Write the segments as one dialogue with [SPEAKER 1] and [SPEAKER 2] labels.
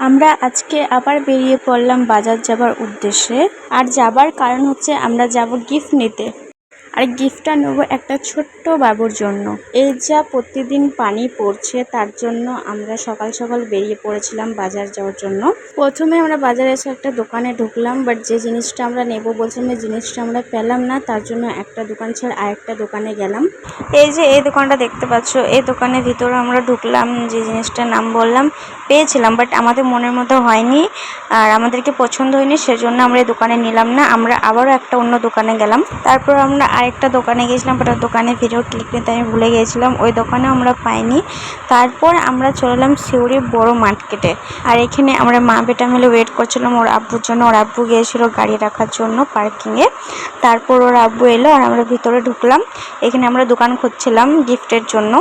[SPEAKER 1] আমরা আজকে আবার বেরিয়ে পড়লাম বাজার যাবার উদ্দেশ্যে। আর যাবার কারণ হচ্ছে আমরা যাব গিফট নিতে। আর গিফটটা নেব একটা ছোট্ট বাবুর জন্য। এই যা প্রতিদিন পানি পড়ছে তার জন্য আমরা সকাল সকাল বেরিয়ে পড়েছিলাম বাজার যাওয়ার জন্য। প্রথমে আমরা বাজারে এসে একটা দোকানে ঢুকলাম, বাট যে জিনিসটা আমরা নেব বলছিলাম এই জিনিসটা আমরা পেলাম না, তার জন্য একটা দোকান ছেড়ে আরেকটা দোকানে গেলাম। এই যে এই দোকানটা দেখতে পাচ্ছ, এই দোকানের ভিতরে আমরা ঢুকলাম, যে জিনিসটার নাম বললাম পেয়েছিলাম, বাট আমাদের মনের মতো হয়নি আর আমাদেরকে পছন্দ হয়নি, সেজন্য আমরা এই দোকানে নিলাম না। আমরা আবারও একটা অন্য দোকানে গেলাম, তারপর আমরা আরেকটা দোকানে গিয়েছিলাম, বাট ওই দোকানে ভিডিও ক্লিক নিতে আমি ভুলে গিয়েছিলাম, ওই দোকানে আমরা পাইনি। তারপর আমরা চলে এলাম সিউড়ি বড় মার্কেটে। আর এখানে আমরা মা বেটা মিলে ওয়েট করছিলাম ওর আব্বুর জন্য। ওর আব্বু গিয়েছিল গাড়ি রাখার জন্য পার্কিংয়ে। তারপর ওর আব্বু এলো আর আমরা ভিতরে ঢুকলাম। এখানে আমরা দোকান খুঁজছিলাম গিফটের জন্য।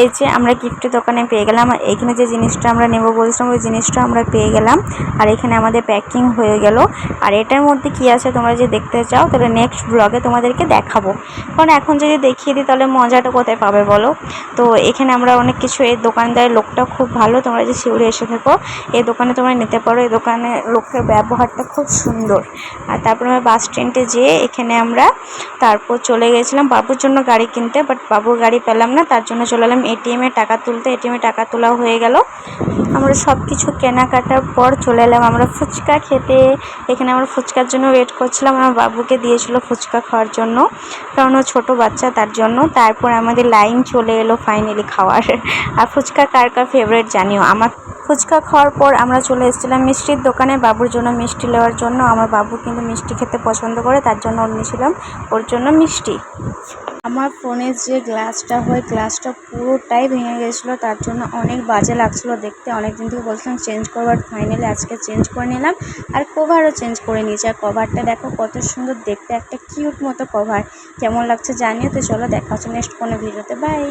[SPEAKER 1] এই যে আমরা গিফটের দোকানে পেয়ে গেলাম, আর এখানে যে জিনিসটা আমরা নেব বলছিলাম ওই জিনিসটা আমরা পেয়ে গেলাম। আর এখানে আমাদের প্যাকিং হয়ে গেল। আর এটার মধ্যে কি আছে তোমরা যদি দেখতে চাও তাহলে নেক্সট ব্লগে তোমাদেরকে দেখাবো, কারণ এখন যদি দেখিয়ে দিই তাহলে মজাটা কোথায় পাবে বলো। তো এখানে আমরা অনেক কিছু, এই দোকানদারের লোকটা খুব ভালো, তোমরা যে শিউরে এসে থাকো এই দোকানে তোমরা নিতে পারো। এই দোকানে লোকের ব্যবহারটা খুব সুন্দর। আর তারপর আমরা বাস স্ট্যান্ডে যেয়ে এখানে আমরা তারপর চলে গেছিলাম বাবুর জন্য গাড়ি কিনতে, বাট বাবুর গাড়ি পেলাম না, তার জন্য চলে এলাম এটিএমে টাকা তুলতে। এটিএমে টাকা তোলাও হয়ে গেল। আমরা সব কিছু কেনাকাটার পর চলে এলাম আমরা ফুচকা খেতে। এখানে আমরা ফুচকার জন্য ওয়েট করছিলাম। আমার বাবুকে দিয়েছিল ফুচকা খাওয়ার জন্য, কারণ ও ছোটো বাচ্চা তার জন্য। তারপর আমাদের লাইন চলে এলো ফাইনালি খাওয়ার। আর ফুচকা কার কার ফেভারিট জানিও। আমার ফুচকা খাওয়ার পর আমরা চলে এসেছিলাম মিষ্টির দোকানে বাবুর জন্য মিষ্টি নেওয়ার জন্য। আমার বাবু কিন্তু মিষ্টি খেতে পছন্দ করে, তার জন্য নিয়েছিলাম ওর জন্য মিষ্টি। আমার ফোনের যে গ্লাসটা হয় গ্লাসটা পুরোটাই ভেঙে গেছিলো, তার জন্য অনেক বাজে লাগছিলো দেখতে। অনেক দিন থেকে বলছিলাম চেঞ্জ করবার, ফাইনালি আজকে চেঞ্জ করে নিলাম। আর কভারও চেঞ্জ করে নিয়েছি। আর কভারটা দেখো কত সুন্দর দেখতে, একটা কিউট মতো কভার। কেমন লাগছে জানিও। তো চলো দেখা হচ্ছে নেক্সট কোনো ভিডিওতে, বাই।